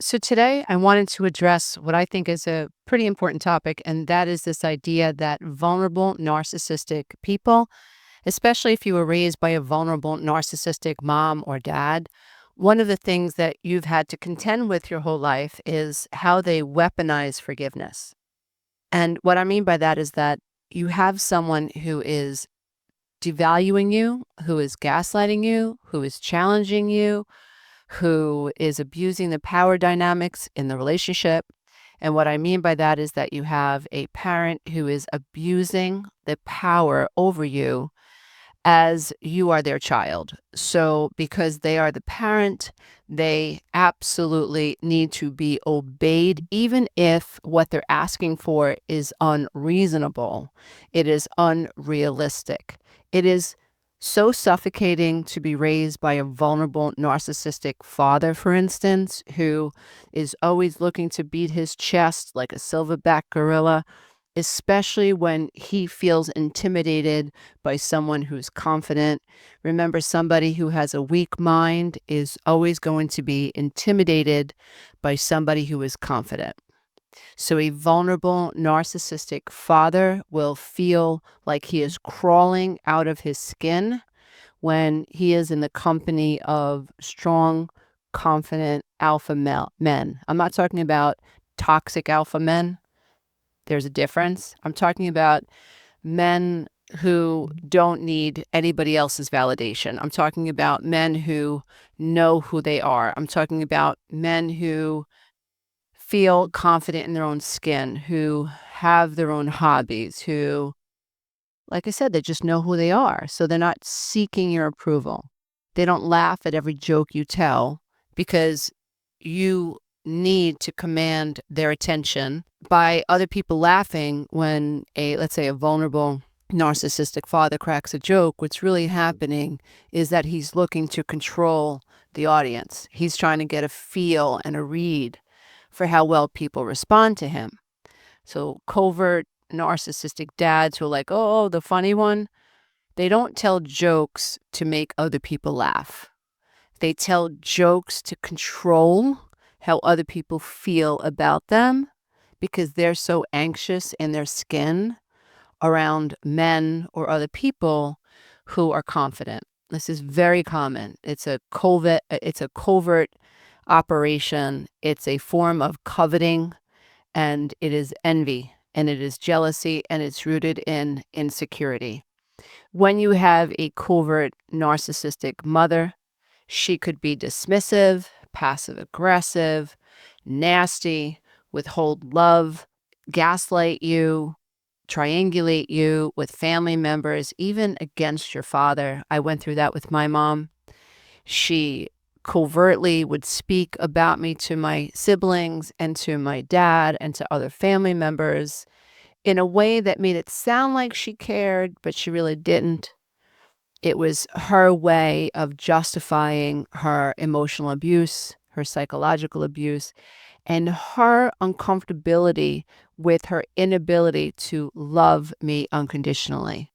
So today I wanted to address what I think is a pretty important topic, and that is this idea that vulnerable narcissistic people, especially if you were raised by a vulnerable narcissistic mom or dad, one of the things that you've had to contend with your whole life is how they weaponize forgiveness. And what I mean by that is that you have someone who is devaluing you, who is gaslighting you, who is challenging you, who is abusing the power dynamics in the relationship. And what I mean by that is that you have a parent who is abusing the power over you as you are their child. So, because they are the parent, they absolutely need to be obeyed, even if what they're asking for is unreasonable. It is unrealistic. It is so suffocating to be raised by a vulnerable narcissistic father, for instance, who is always looking to beat his chest like a silverback gorilla, especially when he feels intimidated by someone who's confident. Remember, somebody who has a weak mind is always going to be intimidated by somebody who is confident. So, a vulnerable narcissistic father will feel like he is crawling out of his skin when he is in the company of strong, confident men. I'm not talking about toxic alpha men. There's a difference. I'm talking about men who don't need anybody else's validation. I'm talking about men who know who they are. I'm talking about men who feel confident in their own skin, who have their own hobbies, who, like I said, they just know who they are. So they're not seeking your approval. They don't laugh at every joke you tell because you need to command their attention by other people laughing when let's say, a vulnerable narcissistic father cracks a joke. What's really happening is that he's looking to control the audience. He's trying to get a feel and a read for how well people respond to him. So covert narcissistic dads who are like, oh, the funny one, they don't tell jokes to make other people laugh. They tell jokes to control how other people feel about them because they're so anxious in their skin around men or other people who are confident. This is very common. It's a covert operation. It's a form of coveting, and it is envy, and it is jealousy, and it's rooted in insecurity. When you have a covert narcissistic mother, she could be dismissive, passive aggressive, nasty, withhold love, gaslight you, triangulate you with family members, even against your father. I went through that with my mom. She covertly would speak about me to my siblings and to my dad and to other family members in a way that made it sound like she cared, but she really didn't. It was her way of justifying her emotional abuse, her psychological abuse, and her uncomfortability with her inability to love me unconditionally.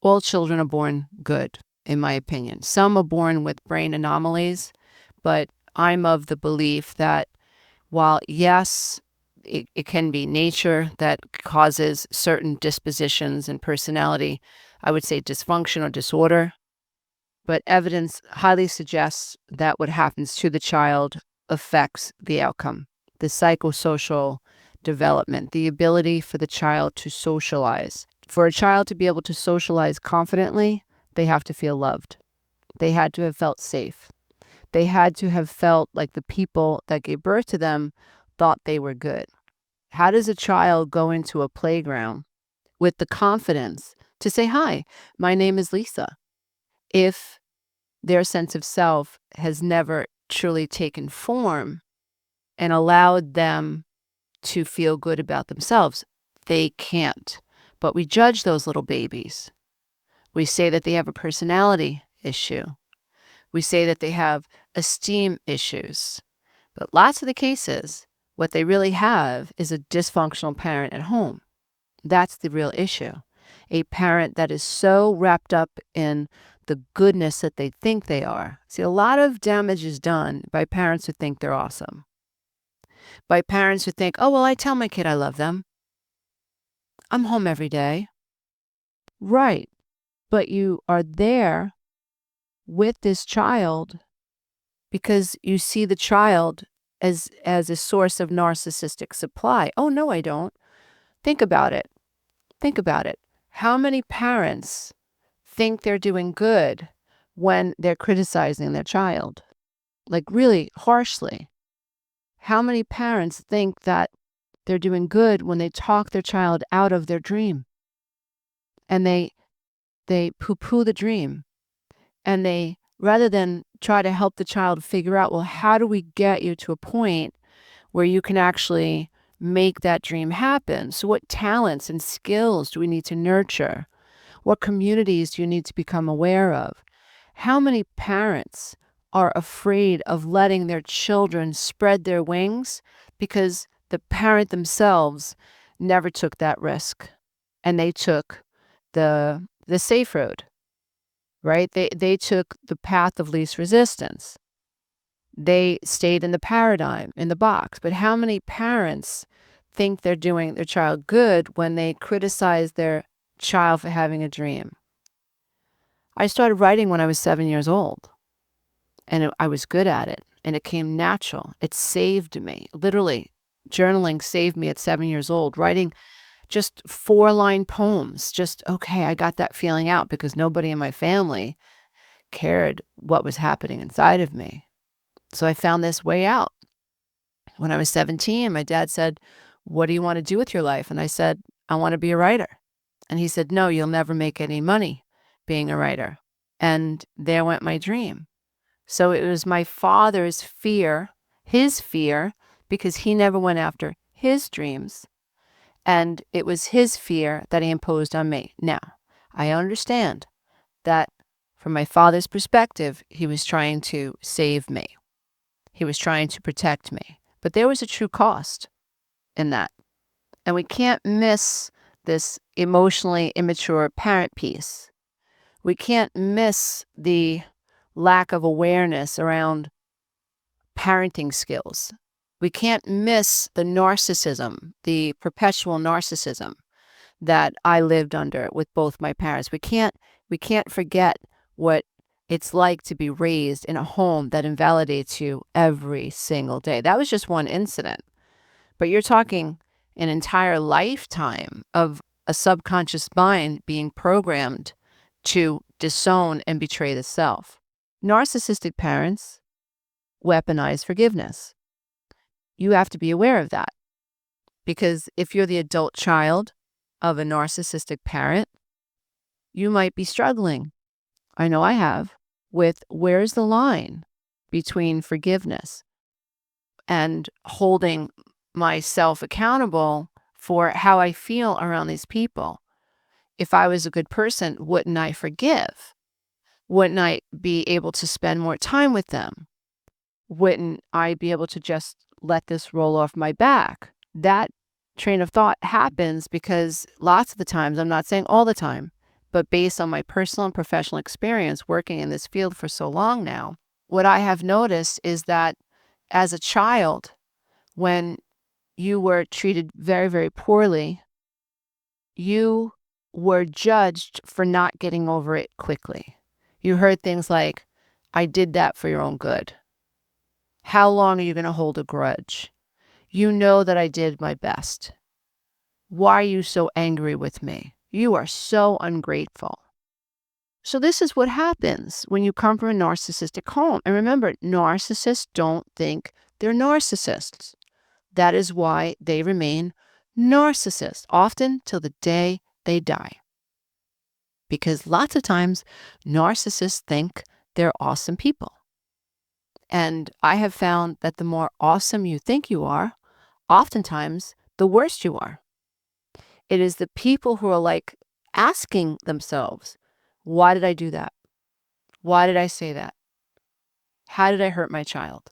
All children are born good, in my opinion. Some are born with brain anomalies, but I'm of the belief that while, yes, it can be nature that causes certain dispositions and personality, I would say dysfunction or disorder, but evidence highly suggests that what happens to the child affects the outcome, the psychosocial development, the ability for the child to socialize. For a child to be able to socialize confidently, they have to feel loved. They had to have felt safe. They had to have felt like the people that gave birth to them thought they were good. How does a child go into a playground with the confidence to say, "Hi, my name is Lisa," if their sense of self has never truly taken form and allowed them to feel good about themselves? They can't. But we judge those little babies. We say that they have a personality issue. We say that they have esteem issues. But lots of the cases, what they really have is a dysfunctional parent at home. That's the real issue. A parent that is so wrapped up in the goodness that they think they are. See, a lot of damage is done by parents who think they're awesome, by parents who think, oh, well, I tell my kid I love them. I'm home every day. Right. But you are there with this child because you see the child as a source of narcissistic supply. Oh, no, I don't. Think about it. Think about it. How many parents think they're doing good when they're criticizing their child? Like really harshly. How many parents think that they're doing good when they talk their child out of their dream and they poo-poo the dream, and they, rather than try to help the child figure out, well, how do we get you to a point where you can actually make that dream happen? So what talents and skills do we need to nurture? What communities do you need to become aware of? How many parents are afraid of letting their children spread their wings because the parent themselves never took that risk and they took the safe road, right? They took the path of least resistance. They stayed in the paradigm, in the box. But how many parents think they're doing their child good when they criticize their child for having a dream? I started writing when I was 7 years old, and I was good at it, and it came natural. It saved me. Literally, journaling saved me at 7 years old. Writing just 4-line poems. Just, okay, I got that feeling out because nobody in my family cared what was happening inside of me. So I found this way out. When I was 17, my dad said, what do you want to do with your life? And I said, I want to be a writer. And he said, no, you'll never make any money being a writer. And there went my dream. So it was my father's fear, his fear, because he never went after his dreams. And it was his fear that he imposed on me. Now, I understand that from my father's perspective, he was trying to save me. He was trying to protect me. But there was a true cost in that. And we can't miss this emotionally immature parent piece. We can't miss the lack of awareness around parenting skills. We can't miss the narcissism, the perpetual narcissism that I lived under with both my parents. We can't forget what it's like to be raised in a home that invalidates you every single day. That was just one incident. But you're talking an entire lifetime of a subconscious mind being programmed to disown and betray the self. Narcissistic parents weaponize forgiveness. You have to be aware of that, because if you're the adult child of a narcissistic parent, you might be struggling. I know I have, with where's the line between forgiveness and holding myself accountable for how I feel around these people. If I was a good person, wouldn't I forgive? Wouldn't I be able to spend more time with them? Wouldn't I be able to just let this roll off my back? That train of thought happens because lots of the times, I'm not saying all the time, but based on my personal and professional experience working in this field for so long now, what I have noticed is that as a child, when you were treated very, very poorly, you were judged for not getting over it quickly. You heard things like, I did that for your own good. How long are you going to hold a grudge? You know that I did my best. Why are you so angry with me? You are so ungrateful. So this is what happens when you come from a narcissistic home. And remember, narcissists don't think they're narcissists. That is why they remain narcissists, often till the day they die. Because lots of times, narcissists think they're awesome people. And I have found that the more awesome you think you are, oftentimes the worse you are. It is the people who are like asking themselves, why did I do that? Why did I say that? How did I hurt my child?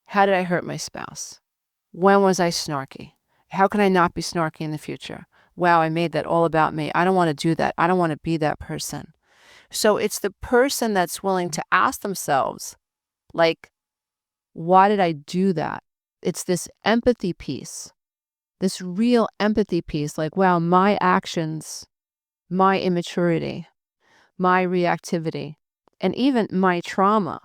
How did I hurt my spouse? When was I snarky? How can I not be snarky in the future? Wow, I made that all about me. I don't want to do that. I don't want to be that person. So it's the person that's willing to ask themselves, like, why did I do that? It's this empathy piece, this real empathy piece, like, wow, my actions, my immaturity, my reactivity, and even my trauma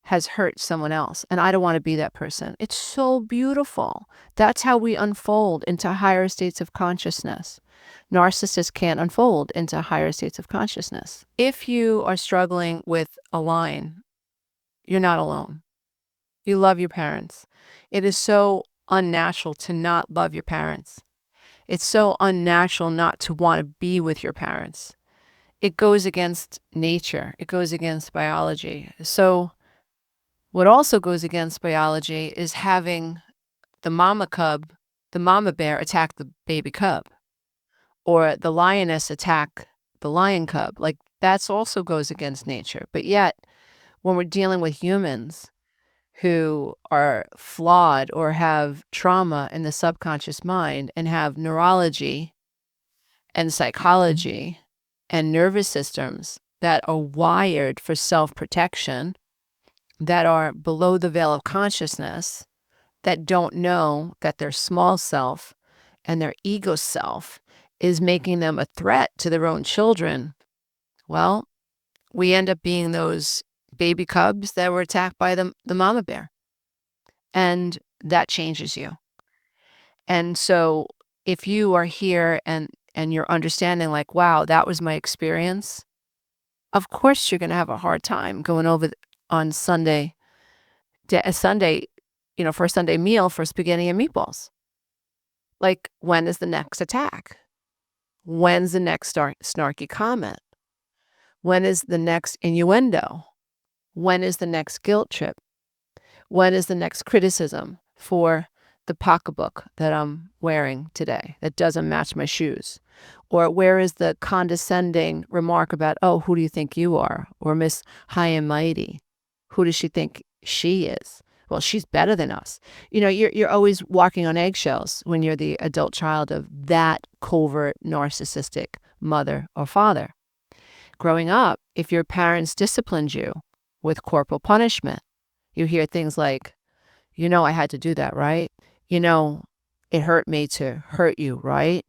has hurt someone else, and I don't want to be that person. It's so beautiful. That's how we unfold into higher states of consciousness. Narcissists can't unfold into higher states of consciousness. If you are struggling with a line, you're not alone. You love your parents. It is so unnatural to not love your parents. It's so unnatural not to want to be with your parents. It goes against nature. It goes against biology. So what also goes against biology is having the mama cub, the mama bear attack the baby cub, or the lioness attack the lion cub. Like, that's also goes against nature. But yet, when we're dealing with humans who are flawed or have trauma in the subconscious mind and have neurology and psychology and nervous systems that are wired for self-protection, that are below the veil of consciousness, that don't know that their small self and their ego self is making them a threat to their own children, well, we end up being those baby cubs that were attacked by the mama bear. And that changes you. And so if you are here and you're understanding, like, wow, that was my experience, of course you're going to have a hard time going over on Sunday, Sunday, for a Sunday meal for spaghetti and meatballs. Like, when is the next attack? When's the next snarky comment? When is the next innuendo? When is the next guilt trip? When is the next criticism for the pocketbook that I'm wearing today that doesn't match my shoes? Or where is the condescending remark about, oh, who do you think you are? Or Miss High and Mighty, who does she think she is? Well, she's better than us. You're always walking on eggshells when you're the adult child of that covert narcissistic mother or father. Growing up, if your parents disciplined you with corporal punishment, you hear things like, I had to do that, right? It hurt me to hurt you, right?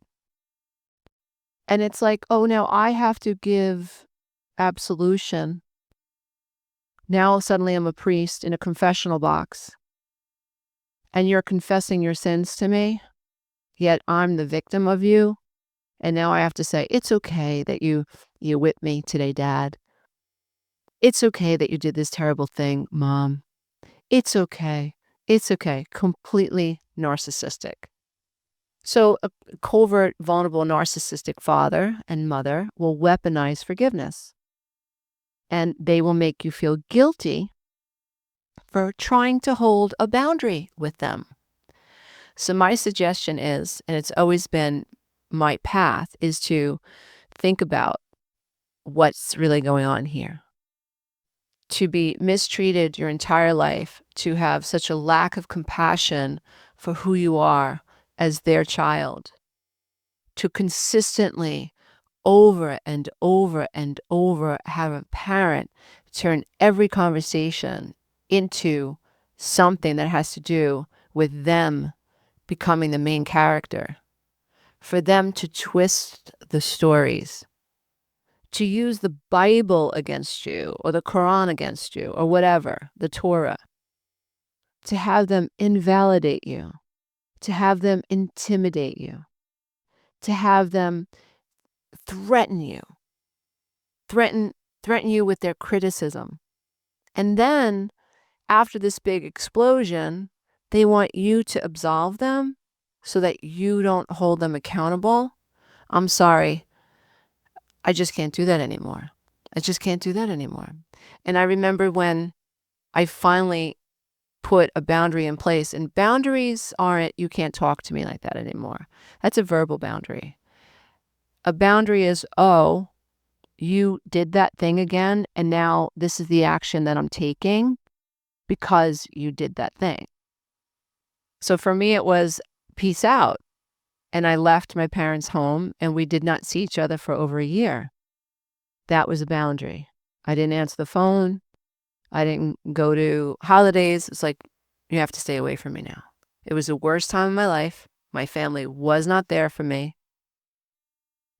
And it's like, oh, now I have to give absolution. Now suddenly I'm a priest in a confessional box, and you're confessing your sins to me, yet I'm the victim of you. And now I have to say, it's okay that you whipped me today, Dad. It's okay that you did this terrible thing, Mom. It's okay. It's okay. Completely narcissistic. So a covert, vulnerable, narcissistic father and mother will weaponize forgiveness. And they will make you feel guilty for trying to hold a boundary with them. So my suggestion is, and it's always been my path, is to think about what's really going on here. To be mistreated your entire life, to have such a lack of compassion for who you are as their child, to consistently over and over and over have a parent turn every conversation into something that has to do with them becoming the main character, for them to twist the stories, to use the Bible against you or the Quran against you or whatever, the Torah, to have them invalidate you, to have them intimidate you, to have them threaten you, threaten you with their criticism. And then after this big explosion, they want you to absolve them so that you don't hold them accountable. I'm sorry. I just can't do that anymore. I just can't do that anymore. And I remember when I finally put a boundary in place, and boundaries aren't, you can't talk to me like that anymore. That's a verbal boundary. A boundary is, oh, you did that thing again, and now this is the action that I'm taking because you did that thing. So for me, it was peace out. And I left my parents' home, and we did not see each other for over a year. That was a boundary. I didn't answer the phone. I didn't go to holidays. It's like, you have to stay away from me now. It was the worst time of my life. My family was not there for me.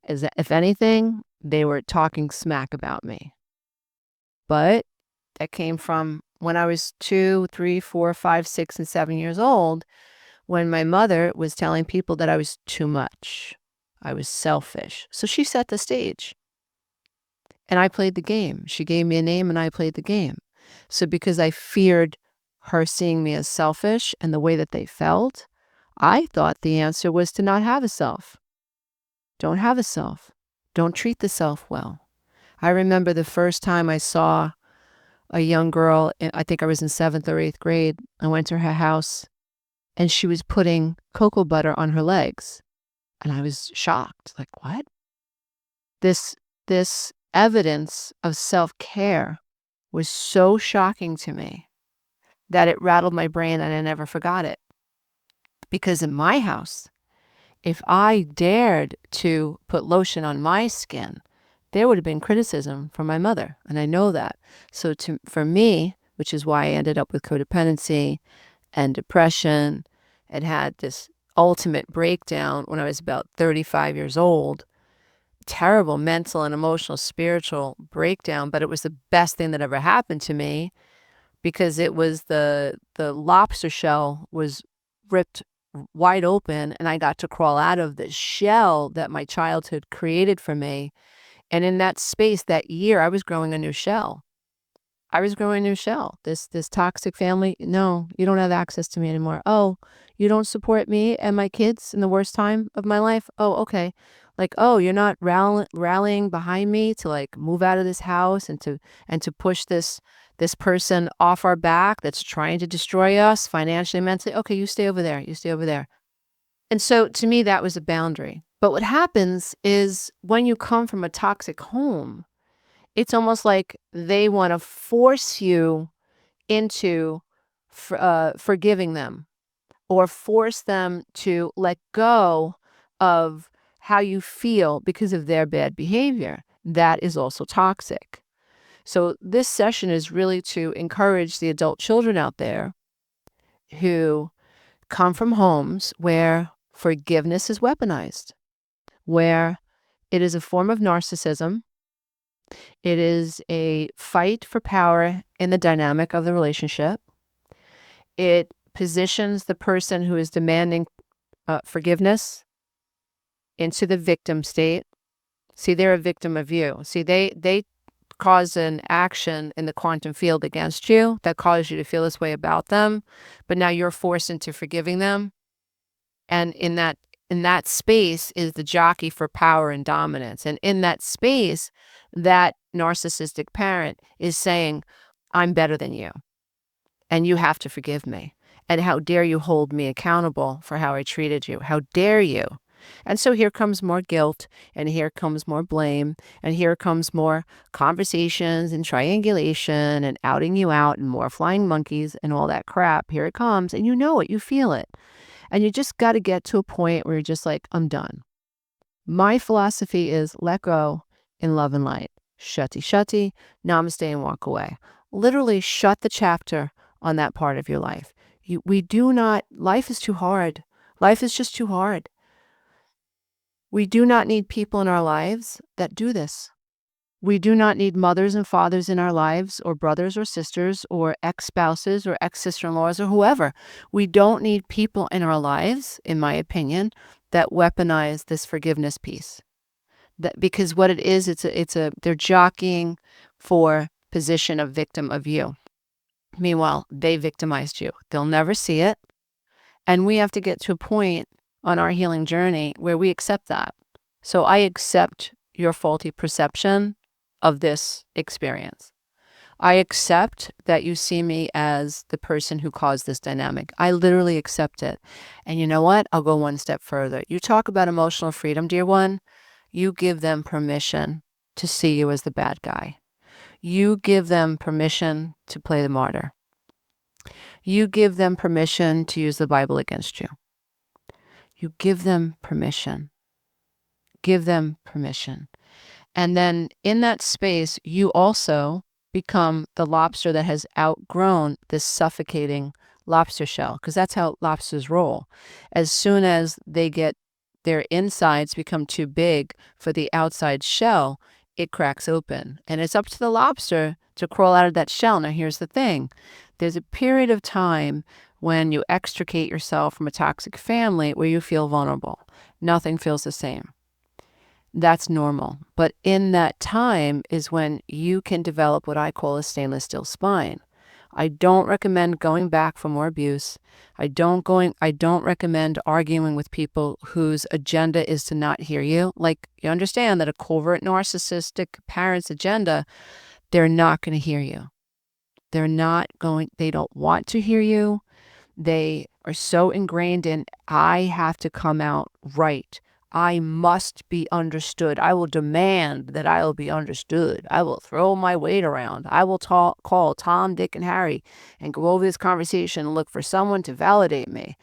If anything, they were talking smack about me. But that came from when I was 2, 3, 4, 5, 6, and 7 years old, when my mother was telling people that I was too much. I was selfish. So she set the stage. And I played the game. She gave me a name and I played the game. So because I feared her seeing me as selfish and the way that they felt, I thought the answer was to not have a self. Don't have a self. Don't treat the self well. I remember the first time I saw a young girl, I think I was in 7th or 8th grade. I went to her house and she was putting cocoa butter on her legs. And I was shocked. Like, what? This evidence of self-care was so shocking to me that it rattled my brain and I never forgot it. Because in my house, if I dared to put lotion on my skin, there would have been criticism from my mother, and I know that. So for me, which is why I ended up with codependency and depression and had this ultimate breakdown when I was about 35 years old, terrible mental and emotional, spiritual breakdown, but it was the best thing that ever happened to me because it was the lobster shell was ripped wide open and I got to crawl out of the shell that my childhood created for me. And in that space, that year, I was growing a new shell. I was growing a new shell. This toxic family, no, you don't have access to me anymore. Oh, you don't support me and my kids in the worst time of my life? Oh, okay. Like, oh, you're not rallying behind me to like move out of this house and to push this person off our back that's trying to destroy us financially, mentally. Okay, you stay over there. You stay over there. And so to me, that was a boundary. But what happens is when you come from a toxic home, it's almost like they want to force you into forgiving them or force them to let go of how you feel because of their bad behavior. That is also toxic. So this session is really to encourage the adult children out there who come from homes where forgiveness is weaponized, where it is a form of narcissism. It is a fight for power in the dynamic of the relationship. It positions the person who is demanding forgiveness into the victim state. See, they're a victim of you. See, they cause an action in the quantum field against you that caused you to feel this way about them, but now you're forced into forgiving them. And in that space is the jockey for power and dominance. And in that space, that narcissistic parent is saying, I'm better than you, and you have to forgive me. And how dare you hold me accountable for how I treated you? How dare you? And so here comes more guilt, and here comes more blame, and here comes more conversations and triangulation and outing you out and more flying monkeys and all that crap. Here it comes, and you know it, you feel it. And you just got to get to a point where you're just like, I'm done. My philosophy is let go in love and light. Shutty, shutty, namaste, and walk away. Literally shut the chapter on that part of your life. Life is too hard. Life is just too hard. We do not need people in our lives that do this. We do not need mothers and fathers in our lives, or brothers or sisters, or ex-spouses or ex-sister-in-laws, or whoever. We don't need people in our lives, in my opinion, that weaponize this forgiveness piece. Because what it is, they're jockeying for position of victim of you. Meanwhile, they victimized you. They'll never see it. And we have to get to a point on our healing journey where we accept that. So I accept your faulty perception of this experience. I accept that you see me as the person who caused this dynamic. I literally accept it. And you know what? I'll go one step further. You talk about emotional freedom, dear one. You give them permission to see you as the bad guy. You give them permission to play the martyr. You give them permission to use the Bible against you. You give them permission. Give them permission. And then in that space, you also become the lobster that has outgrown this suffocating lobster shell, because that's how lobsters roll. As soon as they get their insides become too big for the outside shell, it cracks open. And it's up to the lobster to crawl out of that shell. Now, here's the thing. There's a period of time when you extricate yourself from a toxic family where you feel vulnerable. Nothing feels the same. That's normal. But in that time is when you can develop what I call a stainless steel spine. I don't recommend going back for more abuse. I don't recommend arguing with people whose agenda is to not hear you. Like, you understand that a covert narcissistic parent's agenda, they're not going to hear you. They don't want to hear you. They are so ingrained in, I have to come out right. I must be understood. I will demand that I will be understood. I will throw my weight around. I will call Tom, Dick, and Harry and go over this conversation and look for someone to validate me.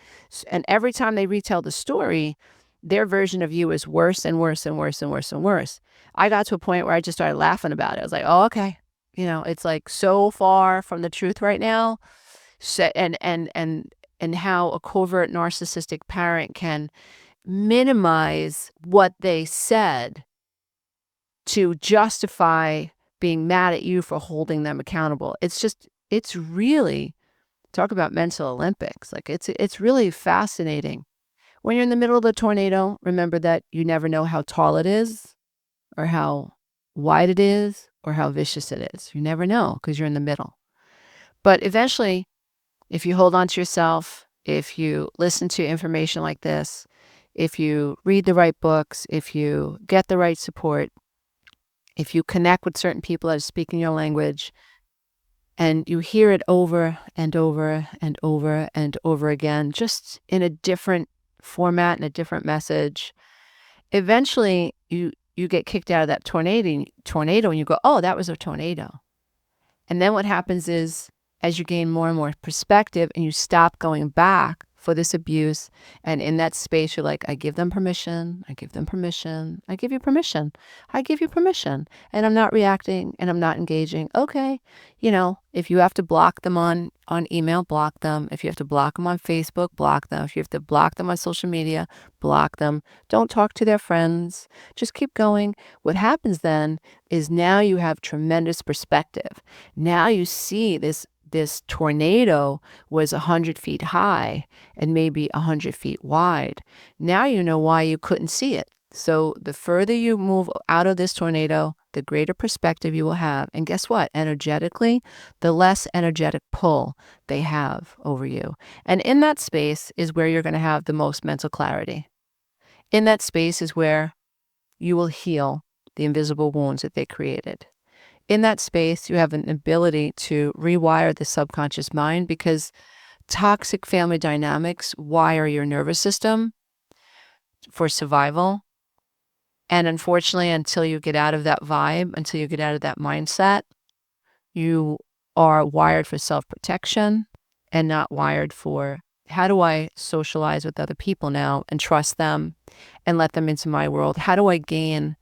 And every time they retell the story, their version of you is worse and worse and worse and worse and worse. I got to a point where I just started laughing about it. I was like, oh, okay. It's like so far from the truth right now. And how a covert narcissistic parent can minimize what they said to justify being mad at you for holding them accountable. It's really, talk about mental Olympics. Like, it's really fascinating. When you're in the middle of the tornado, remember that you never know how tall it is or how wide it is or how vicious it is. You never know because you're in the middle. But eventually, if you hold on to yourself, if you listen to information like this, if you read the right books, if you get the right support, if you connect with certain people that are speaking your language, and you hear it over and over and over and over again, just in a different format and a different message, eventually you get kicked out of that tornado and you go, oh, that was a tornado. And then what happens is, as you gain more and more perspective and you stop going back for this abuse, and in that space, you're like, I give them permission, I give them permission, I give you permission, I give you permission, and I'm not reacting and I'm not engaging. Okay, if you have to block them on email, block them. If you have to block them on Facebook, block them. If you have to block them on social media, block them. Don't talk to their friends. Just keep going. What happens then is now you have tremendous perspective. Now you see this tornado was 100 feet high and maybe 100 feet wide. Now you know why you couldn't see it. So the further you move out of this tornado, the greater perspective you will have. And guess what? Energetically, the less energetic pull they have over you. And in that space is where you're going to have the most mental clarity. In that space is where you will heal the invisible wounds that they created. In that space, you have an ability to rewire the subconscious mind, because toxic family dynamics wire your nervous system for survival. And unfortunately, until you get out of that vibe, until you get out of that mindset, you are wired for self-protection and not wired for, how do I socialize with other people now and trust them and let them into my world? How do I gain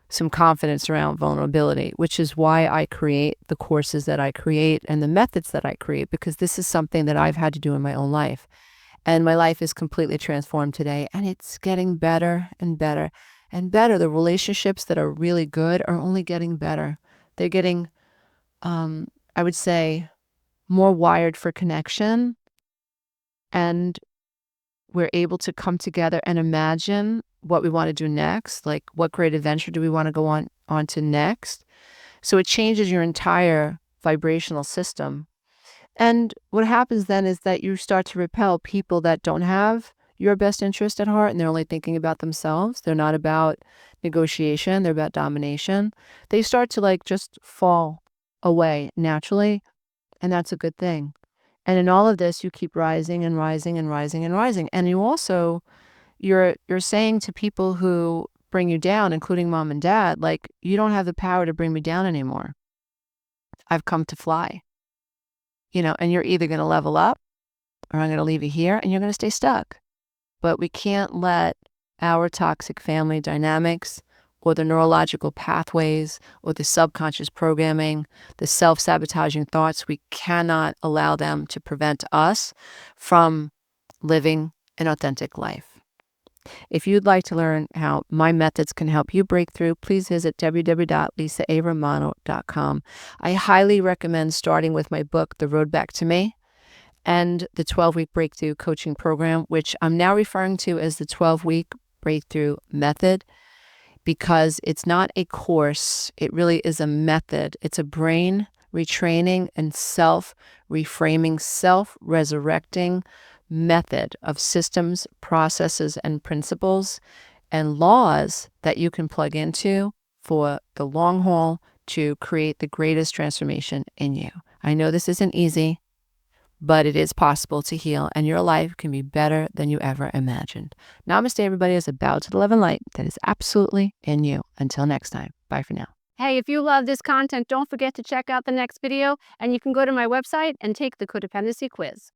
some confidence around vulnerability, which is why I create the courses that I create and the methods that I create, because this is something that I've had to do in my own life. And my life is completely transformed today, and it's getting better and better and better. The relationships that are really good are only getting better. They're getting, I would say, more wired for connection, and we're able to come together and imagine what we want to do next, like what great adventure do we want to go on to next. So it changes your entire vibrational system. And what happens then is that you start to repel people that don't have your best interest at heart, and they're only thinking about themselves. They're not about negotiation. They're about domination. They start to just fall away naturally, and that's a good thing. And in all of this, you keep rising and rising and rising and rising. And you also, you're saying to people who bring you down, including mom and dad, like, you don't have the power to bring me down anymore. I've come to fly. And you're either going to level up, or I'm going to leave you here and you're going to stay stuck. But we can't let our toxic family dynamics or the neurological pathways or the subconscious programming, the self-sabotaging thoughts. We cannot allow them to prevent us from living an authentic life. If you'd like to learn how my methods can help you break through, please visit www.lisaaromano.com. I highly recommend starting with my book, The Road Back to Me, and the 12-week breakthrough coaching program, which I'm now referring to as the 12-week breakthrough method, because it's not a course. It really is a method. It's a brain retraining and self-reframing, self-resurrecting method of systems, processes, and principles and laws that you can plug into for the long haul to create the greatest transformation in you. I know this isn't easy, but it is possible to heal, and your life can be better than you ever imagined. Namaste, everybody, as a bow to the love and light that is absolutely in you. Until next time, bye for now. Hey, if you love this content, don't forget to check out the next video, and you can go to my website and take the codependency quiz.